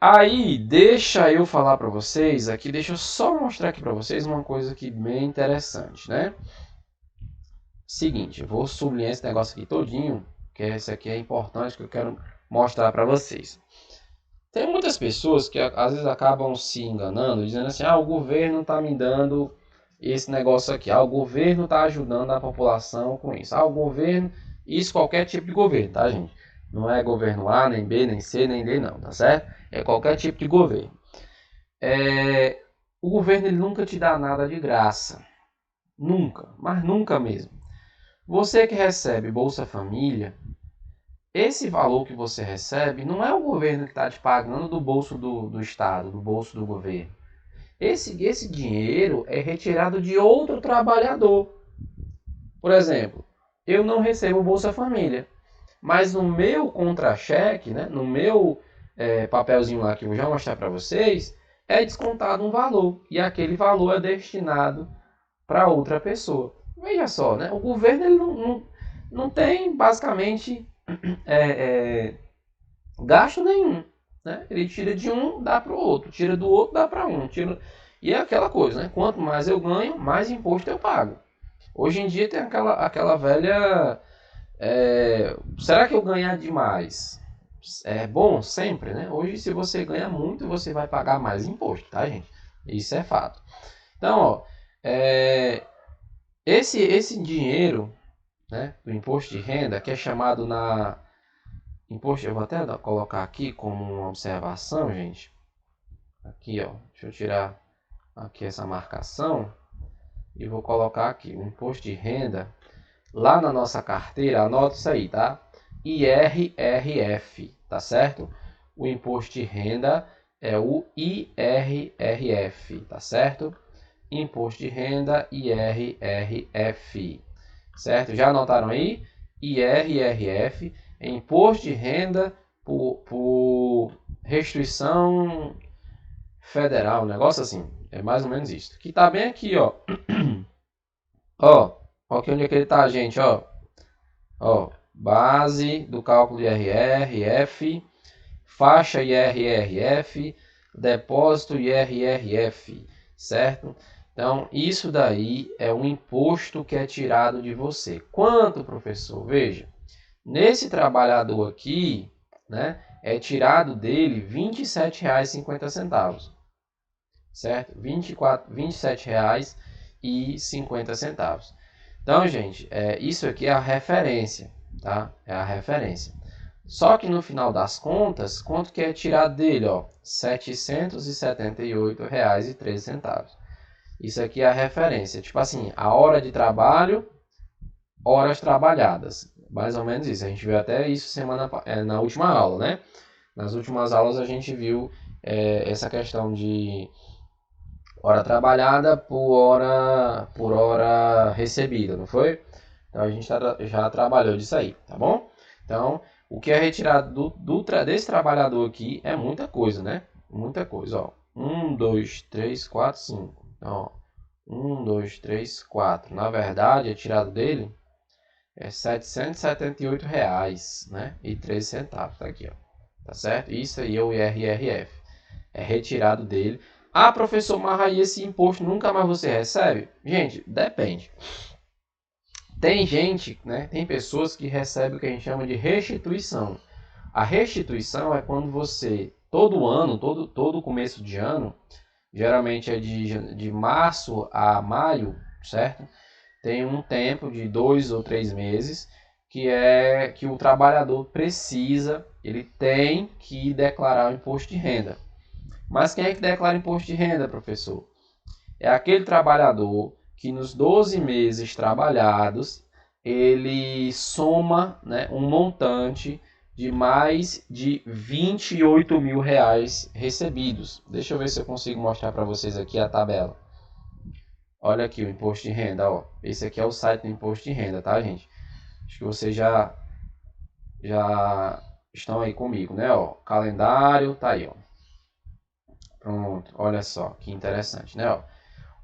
Aí, deixa eu falar para vocês aqui, deixa eu só mostrar aqui para vocês uma coisa aqui bem interessante, né? seguinte, eu vou sublinhar esse negócio aqui todinho, que esse aqui é importante, que eu quero mostrar para vocês. Tem muitas pessoas que às vezes acabam se enganando, dizendo assim, o governo está me dando esse negócio aqui, o governo está ajudando a população com isso, o governo, isso qualquer tipo de governo, tá, gente? Não é governo A, nem B, nem C, nem D, não, tá certo? É qualquer tipo de governo. O governo ele nunca te dá nada de graça. Nunca, mas nunca mesmo. Você que recebe Bolsa Família, esse valor que você recebe não é o governo que está te pagando do bolso do Estado, do bolso do governo. Esse dinheiro é retirado de outro trabalhador. Por exemplo, eu não recebo Bolsa Família, mas no meu contra-cheque, né, no meu papelzinho lá que eu vou já mostrar para vocês, é descontado um valor. E aquele valor é destinado para outra pessoa. Veja só, né? O governo ele não tem basicamente gasto nenhum. Né? Ele tira de um, dá para o outro. Tira do outro, dá para um. E é aquela coisa, né? Quanto mais eu ganho, mais imposto eu pago. Hoje em dia tem aquela velha... será que eu ganhar demais é bom sempre, né? Hoje, se você ganha muito, você vai pagar mais imposto, tá, gente? Isso é fato. Então, ó, esse dinheiro, né, do imposto de renda, que é chamado imposto, eu vou até colocar aqui como uma observação, gente. Aqui, ó, deixa eu tirar aqui essa marcação e vou colocar aqui o imposto de renda. Lá na nossa carteira, anota isso aí, tá? IRRF, tá certo? O imposto de renda é o IRRF, tá certo? Imposto de renda IRRF, certo? Já anotaram aí? IRRF é imposto de renda por restituição federal, um negócio assim. É mais ou menos isso. Que tá bem aqui, ó. Ó, aqui onde é que ele tá, gente, ó. Ó, base do cálculo IRRF, faixa IRRF, depósito IRRF, certo? Então, isso daí é um imposto que é tirado de você. Quanto, professor? Veja, nesse trabalhador aqui, né, é tirado dele R$ 27,50, certo? R$ 27,50. Então, gente, isso aqui é a referência, tá? É a referência. Só que no final das contas, quanto que é tirado dele? Ó, R$ 778,13. Isso aqui é a referência. Tipo assim, a hora de trabalho, horas trabalhadas. Mais ou menos isso. A gente viu até isso na última aula, né? Nas últimas aulas a gente viu essa questão de hora trabalhada por hora recebida, não foi? Então a gente já trabalhou disso aí, tá bom? Então, o que é retirado desse trabalhador aqui é muita coisa, né? Muita coisa, ó. 1, 2, 3, 4, 5. Então, ó, 1, 2, 3, 4. Na verdade, é tirado dele é R$ 778,00, né? E 13 centavos, tá aqui, ó. Tá certo? Isso aí é o IRRF. É retirado dele. Professor, mas aí esse imposto nunca mais você recebe? Gente, depende. Tem gente, né? Tem pessoas que recebem o que a gente chama de restituição. A restituição é quando você, todo ano, todo começo de ano, geralmente é de março a maio, certo? Tem um tempo de 2 ou 3 meses que o trabalhador precisa, ele tem que declarar o imposto de renda. Mas quem é que declara imposto de renda, professor? É aquele trabalhador que nos 12 meses trabalhados, ele soma, né, um montante de mais de R$ 28.000 recebidos. Deixa eu ver se eu consigo mostrar para vocês aqui a tabela. Olha aqui o imposto de renda, ó. Esse aqui é o site do imposto de renda, tá, gente? Acho que vocês já estão aí comigo, né? Ó, calendário, tá aí, ó. Pronto, olha só, que interessante, né? Ó,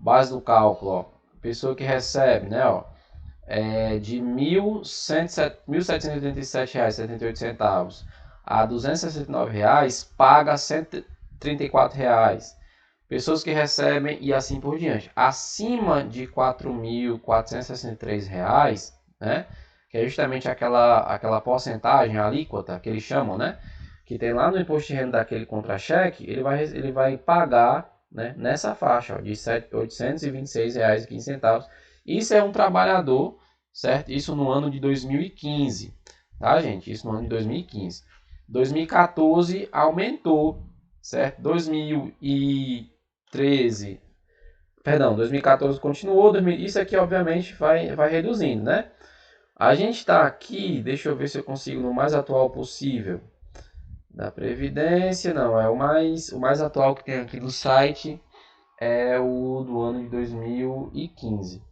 base do cálculo, ó. Pessoa que recebe, né? Ó, de R$ 1.787,78 a R$ 269,00, paga R$ 134,00. pessoas que recebem e assim por diante. Acima de R$ 4.463, né? Que é justamente aquela porcentagem, a alíquota que eles chamam, né? Que tem lá no imposto de renda daquele contra-cheque, ele vai pagar, né, nessa faixa ó, de R$ 826,15. Isso é um trabalhador, certo? Isso no ano de 2015, tá, gente? Isso no ano de 2015. 2014 aumentou, certo? 2013, perdão, 2014 continuou, isso aqui obviamente vai reduzindo, né? A gente está aqui, deixa eu ver se eu consigo no mais atual possível. Da Previdência, não, é o mais atual que tem aqui do site é o do ano de 2015.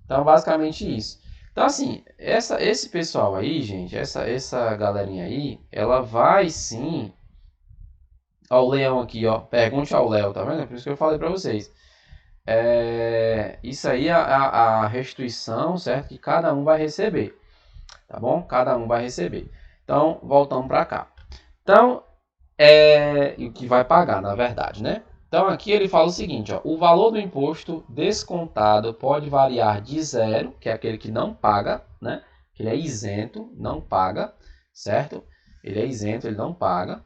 Então, basicamente isso. Então, assim, esse pessoal aí, gente, essa galerinha aí, ela vai sim. Ó, o Leão aqui, ó. Pergunte ao Léo, tá vendo? É por isso que eu falei para vocês. Isso aí é a restituição, certo? Que cada um vai receber, tá bom? Cada um vai receber. Então, voltamos para cá. Então, o que vai pagar, na verdade, né? Então, aqui ele fala o seguinte, ó, o valor do imposto descontado pode variar de zero, que é aquele que não paga, né? Que ele é isento, não paga, certo? Ele é isento, ele não paga.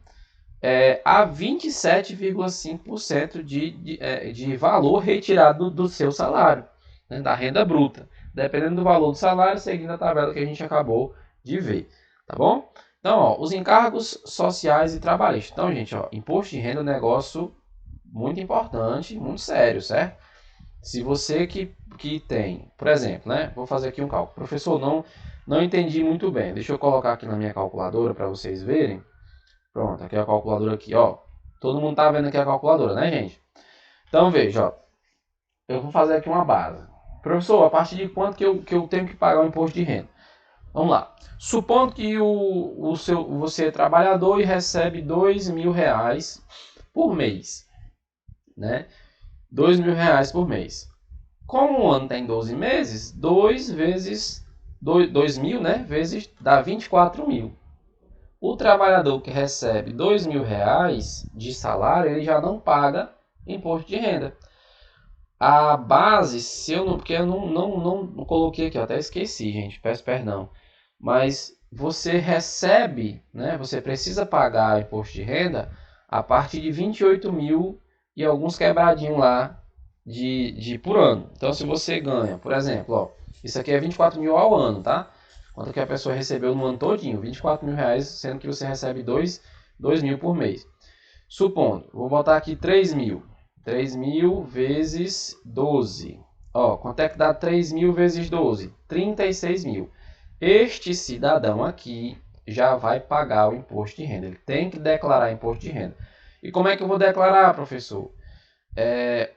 A 27,5% de valor retirado do seu salário, né? Da renda bruta. Dependendo do valor do salário, seguindo a tabela que a gente acabou de ver, tá bom? Então, ó, os encargos sociais e trabalhistas. Então, gente, ó, imposto de renda é um negócio muito importante, muito sério, certo? Se você que tem, por exemplo, né? Vou fazer aqui um cálculo. Professor, não entendi muito bem. Deixa eu colocar aqui na minha calculadora para vocês verem. Pronto, aqui é a calculadora aqui, ó. Todo mundo tá vendo aqui a calculadora, né, gente? Então, veja, ó. Eu vou fazer aqui uma base. Professor, a partir de quanto que eu tenho que pagar o imposto de renda? Vamos lá. Supondo que você é trabalhador e recebe R$ 2.000 por mês, né? R$ 2.000 por mês. Como o ano tem 12 meses, 2 vezes 2.000, né? Vezes dá 24.000. O trabalhador que recebe R$ 2.000 de salário, ele já não paga imposto de renda. A base, se eu não, porque eu não coloquei aqui, eu até esqueci, gente, peço perdão. Mas você recebe, né? Você precisa pagar imposto de renda a partir de 28.000 e alguns quebradinhos lá por ano. Então, se você ganha, por exemplo, ó, isso aqui é 24.000 ao ano, tá? Quanto que a pessoa recebeu no ano todinho? R$ 24.000, sendo que você recebe 2.000 por mês. Supondo, vou botar aqui 3.000. 3.000 vezes 12. Ó, quanto é que dá 3.000 vezes 12? 36.000. Este cidadão aqui já vai pagar o imposto de renda. Ele tem que declarar imposto de renda. E como é que eu vou declarar, professor?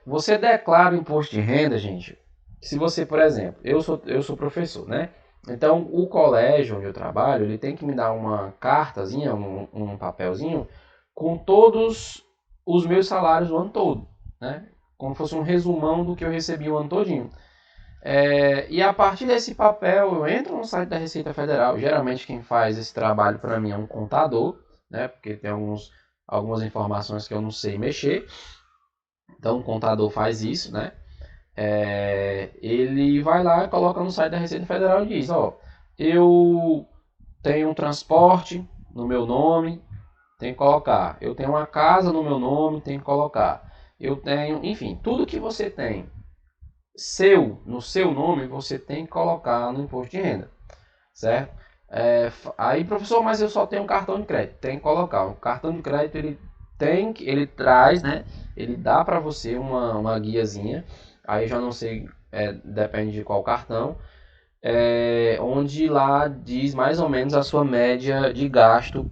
Você declara o imposto de renda, gente. Se você, por exemplo, eu sou professor, né? Então, o colégio onde eu trabalho, ele tem que me dar uma cartazinha, um papelzinho, com todos os meus salários o ano todo, né? Como fosse um resumão do que eu recebi o ano todinho. E a partir desse papel, eu entro no site da Receita Federal. Geralmente quem faz esse trabalho para mim é um contador, né? Porque tem algumas informações que eu não sei mexer. Então, o contador faz isso, né? Ele vai lá e coloca no site da Receita Federal e diz, ó, eu tenho um transporte no meu nome, tem que colocar. Eu tenho uma casa no meu nome, tem que colocar. Eu tenho, enfim, tudo que você tem no seu nome, você tem que colocar no imposto de renda, certo? Aí, professor, mas eu só tenho um cartão de crédito, tem que colocar. O cartão de crédito, ele traz, né? Ele dá para você uma guiazinha, aí já não sei, depende de qual cartão, onde lá diz mais ou menos a sua média de gasto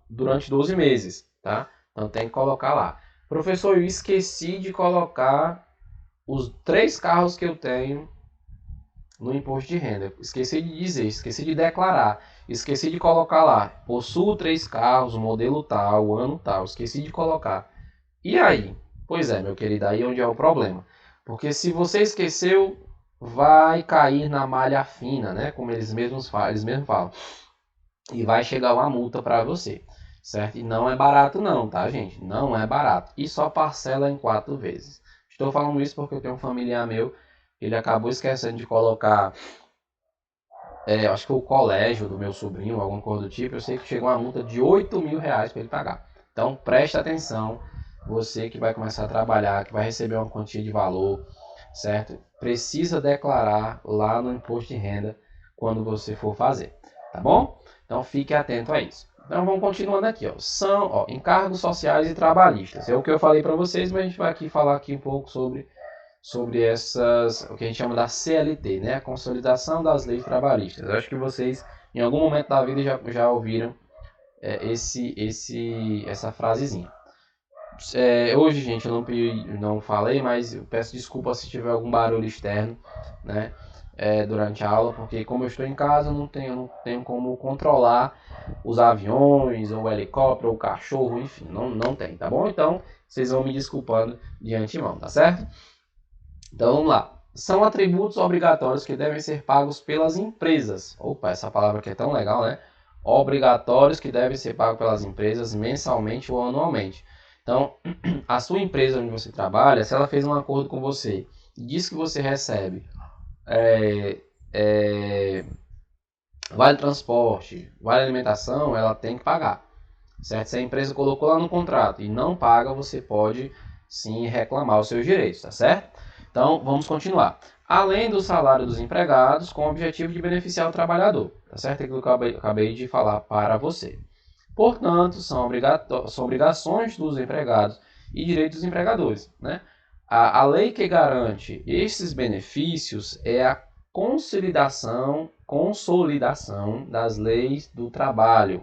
durante 12 meses, tá? Então tem que colocar lá. Professor, eu esqueci de colocar os 3 carros que eu tenho no imposto de renda. Esqueci de dizer, esqueci de declarar, esqueci de colocar lá. Possuo 3 carros, modelo tal, ano tal, esqueci de colocar. E aí? Pois é, meu querido, aí é onde é o problema. Porque se você esqueceu, vai cair na malha fina, né? Como eles mesmos falam. E vai chegar uma multa para você. certo? E não é barato não, tá, gente? Não é barato. E só parcela em 4 vezes. Estou falando isso porque eu tenho um familiar meu, ele acabou esquecendo de colocar, acho que o colégio do meu sobrinho, alguma coisa do tipo, eu sei que chegou uma multa de 8 mil reais para ele pagar. Então preste atenção, você que vai começar a trabalhar, que vai receber uma quantia de valor, certo? Precisa declarar lá no imposto de renda quando você for fazer, tá bom? Então fique atento a isso. Então vamos continuando aqui, ó. São encargos sociais e trabalhistas. É o que eu falei para vocês, mas a gente vai aqui falar aqui um pouco sobre essas, o que a gente chama da CLT, né? A Consolidação das Leis Trabalhistas. Eu acho que vocês, em algum momento da vida, já ouviram essa frasezinha. Hoje, gente, eu não falei, mas eu peço desculpa se tiver algum barulho externo, né? Durante a aula, porque como eu estou em casa, eu não tenho como controlar os aviões, ou o helicóptero, ou o cachorro, enfim, não tem, tá bom? Então, vocês vão me desculpando de antemão, tá certo? Então vamos lá. São atributos obrigatórios que devem ser pagos pelas empresas. Opa, essa palavra aqui é tão legal, né? Obrigatórios que devem ser pagos pelas empresas mensalmente ou anualmente. Então, a sua empresa onde você trabalha, se ela fez um acordo com você e diz que você recebe vale transporte, vale alimentação, ela tem que pagar. Certo? Se a empresa colocou lá no contrato e não paga, você pode sim reclamar os seus direitos, tá certo? Então, vamos continuar. Além do salário dos empregados, com o objetivo de beneficiar o trabalhador, tá certo? É aquilo que eu acabei de falar para você. Portanto, são obrigações dos empregados e direitos dos empregadores, né? A lei que garante esses benefícios é a consolidação das leis do trabalho,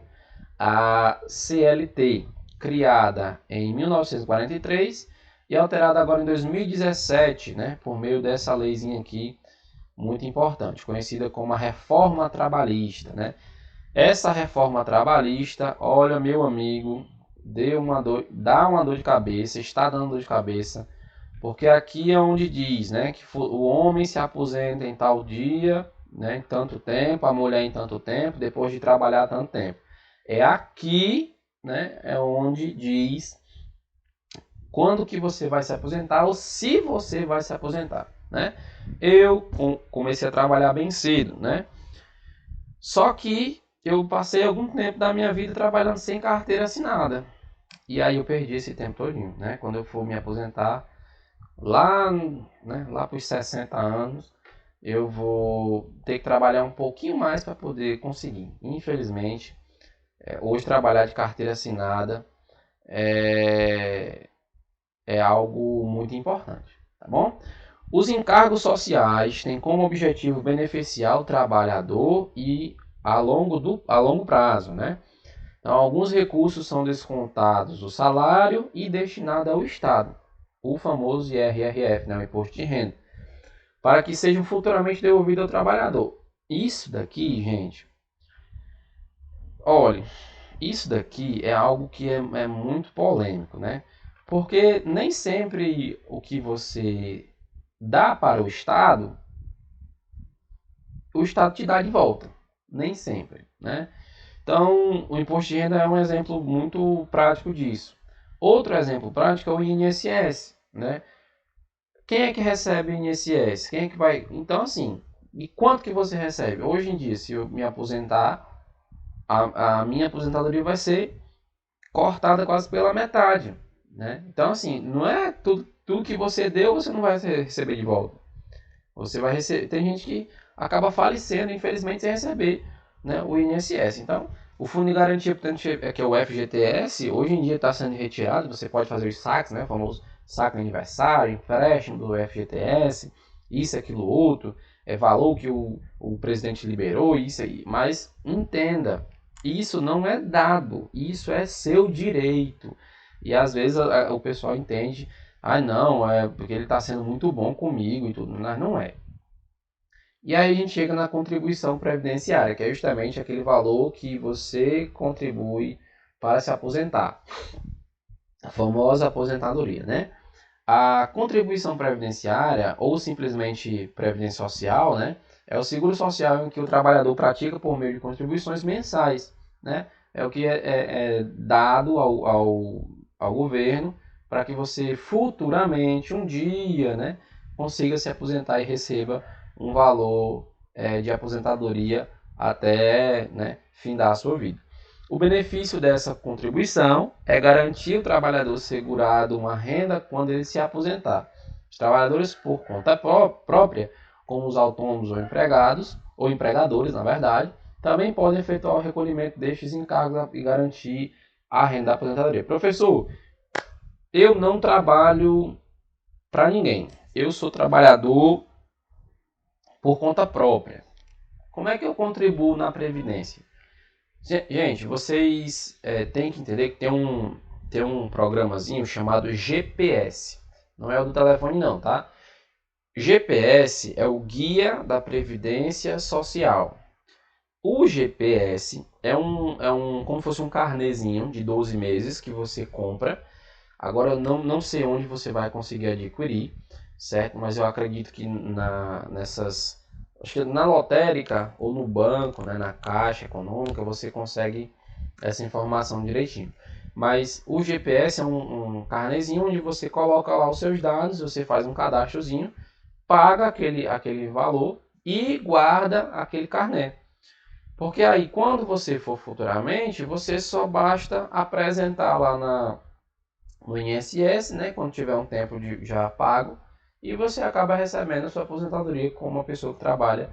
a CLT, criada em 1943 e alterada agora em 2017, né, por meio dessa leizinha aqui, muito importante, conhecida como a Reforma Trabalhista, né? Essa reforma trabalhista, olha, meu amigo, dá uma dor de cabeça, está dando dor de cabeça, porque aqui é onde diz, né, que o homem se aposenta em tal dia, né, em tanto tempo, a mulher em tanto tempo, depois de trabalhar tanto tempo. É aqui, né, é onde diz quando que você vai se aposentar ou se você vai se aposentar, né? Eu comecei a trabalhar bem cedo, né? Só que eu passei algum tempo da minha vida trabalhando sem carteira assinada. E aí eu perdi esse tempo todinho, né? Quando eu for me aposentar, lá, né, lá para os 60 anos, eu vou ter que trabalhar um pouquinho mais para poder conseguir. Infelizmente, hoje trabalhar de carteira assinada é, é algo muito importante, tá bom? Os encargos sociais têm como objetivo beneficiar o trabalhador e a longo prazo, né? Então, alguns recursos são descontados do salário e destinados ao Estado, o famoso IRRF, né, o Imposto de Renda, para que sejam futuramente devolvidos ao trabalhador. Isso daqui, gente, olha, isso daqui é algo que é muito polêmico, né? Porque nem sempre o que você dá para o Estado te dá de volta. Nem sempre, né? Então, o imposto de renda é um exemplo muito prático disso. Outro exemplo prático é o INSS, né? Quem é que recebe o INSS? Quem é que vai... Então, assim, e quanto que você recebe? Hoje em dia, se eu me aposentar, a minha aposentadoria vai ser cortada quase pela metade, né? Então, assim, não é tudo que você deu, você não vai receber de volta. Você vai receber... Tem gente que acaba falecendo, infelizmente, sem receber, né, o INSS. Então, o Fundo de Garantia, portanto, que é o FGTS, hoje em dia está sendo retirado. Você pode fazer os saques, né, o famoso saque de aniversário, empréstimo do FGTS, isso, aquilo, outro, valor que o presidente liberou, isso aí. Mas entenda, isso não é dado, isso é seu direito. E às vezes o pessoal entende, não, é porque ele está sendo muito bom comigo e tudo, mas não é. E aí a gente chega na contribuição previdenciária, que é justamente aquele valor que você contribui para se aposentar. A famosa aposentadoria, né? A contribuição previdenciária, ou simplesmente previdência social, né? É o seguro social em que o trabalhador pratica por meio de contribuições mensais, né? é o que é dado ao governo para que você futuramente, um dia, né, consiga se aposentar e receba um valor de aposentadoria até, né, findar a sua vida. O benefício dessa contribuição é garantir ao trabalhador segurado uma renda quando ele se aposentar. Os trabalhadores por conta própria, como os autônomos ou empregados, ou empregadores, na verdade, também podem efetuar o recolhimento destes encargos e garantir a renda da aposentadoria. Professor, eu não trabalho para ninguém. Eu sou trabalhador por conta própria. Como é que eu contribuo na Previdência? Gente, vocês têm que entender que tem um programazinho chamado GPS. Não é o do telefone não, tá? GPS é o Guia da Previdência Social. O GPS é como se fosse um carnezinho de 12 meses que você compra. Agora eu não sei onde você vai conseguir adquirir, certo? Mas eu acredito que acho que na lotérica ou no banco, né, na Caixa Econômica, você consegue essa informação direitinho. Mas o GPS é um carnezinho onde você coloca lá os seus dados, você faz um cadastrozinho, paga aquele valor e guarda aquele carnê. Porque aí, quando você for futuramente, você só basta apresentar lá no INSS, né, quando tiver um tempo já pago, e você acaba recebendo a sua aposentadoria como uma pessoa que trabalha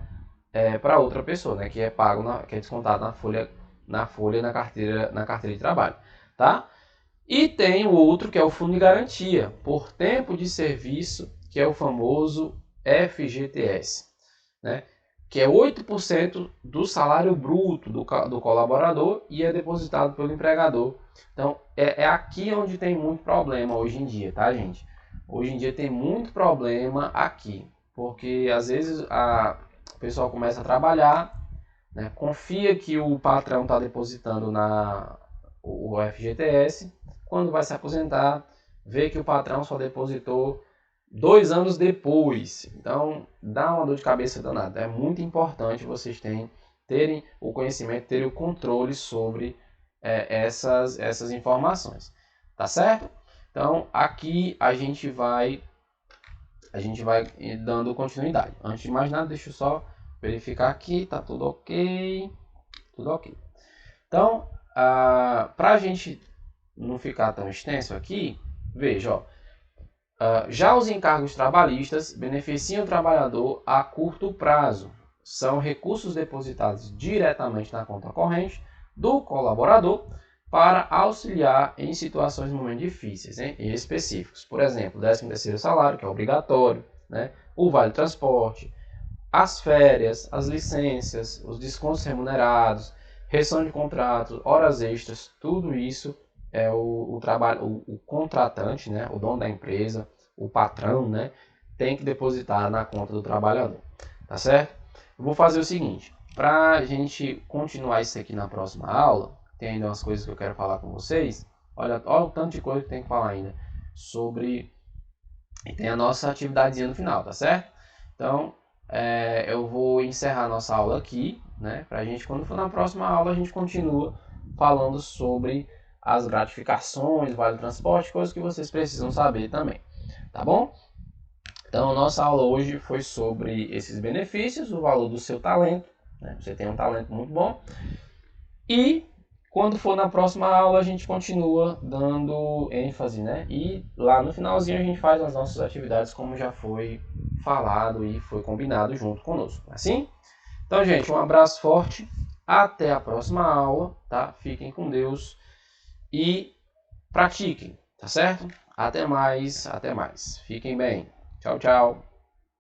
para outra pessoa, né, que é pago, que é descontado na folha na carteira de trabalho, tá? E tem o outro que é o Fundo de Garantia por tempo de serviço, que é o famoso FGTS, né? Que é 8% do salário bruto do colaborador e é depositado pelo empregador. Então, é aqui onde tem muito problema hoje em dia, tá, gente? Hoje em dia tem muito problema aqui, porque às vezes o pessoal começa a trabalhar, né, confia que o patrão está depositando o FGTS, quando vai se aposentar, vê que o patrão só depositou 2 anos depois. Então, dá uma dor de cabeça danada. É muito importante vocês terem o conhecimento, terem o controle sobre essas informações. Tá certo? Então, aqui a gente vai dando continuidade. Antes de mais nada, deixa eu só verificar aqui. Tá tudo ok. Tudo ok. Então, para a gente não ficar tão extenso aqui, veja, ó. Já os encargos trabalhistas beneficiam o trabalhador a curto prazo. São recursos depositados diretamente na conta corrente do colaborador para auxiliar em situações de momentos difíceis, hein, e específicos. Por exemplo, 13º salário, que é obrigatório, né, o vale transporte, as férias, as licenças, os descontos remunerados, rescisão de contratos, horas extras, tudo isso é o contratante, né, o dono da empresa, o patrão, né, tem que depositar na conta do trabalhador, tá certo? Eu vou fazer o seguinte, para a gente continuar isso aqui na próxima aula, tem ainda umas coisas que eu quero falar com vocês, olha o tanto de coisa que tem que falar ainda e tem a nossa atividadezinha no final, tá certo? Então, eu vou encerrar a nossa aula aqui, né, para a gente, quando for na próxima aula, a gente continua falando sobre as gratificações, vale transporte, coisas que vocês precisam saber também, tá bom? Então, a nossa aula hoje foi sobre esses benefícios, o valor do seu talento, né? Você tem um talento muito bom. E quando for na próxima aula, a gente continua dando ênfase, né? E lá no finalzinho a gente faz as nossas atividades como já foi falado e foi combinado junto conosco, assim? Então, gente, um abraço forte, até a próxima aula, tá? Fiquem com Deus e pratiquem, tá certo? Até mais, até mais. Fiquem bem. Tchau, tchau.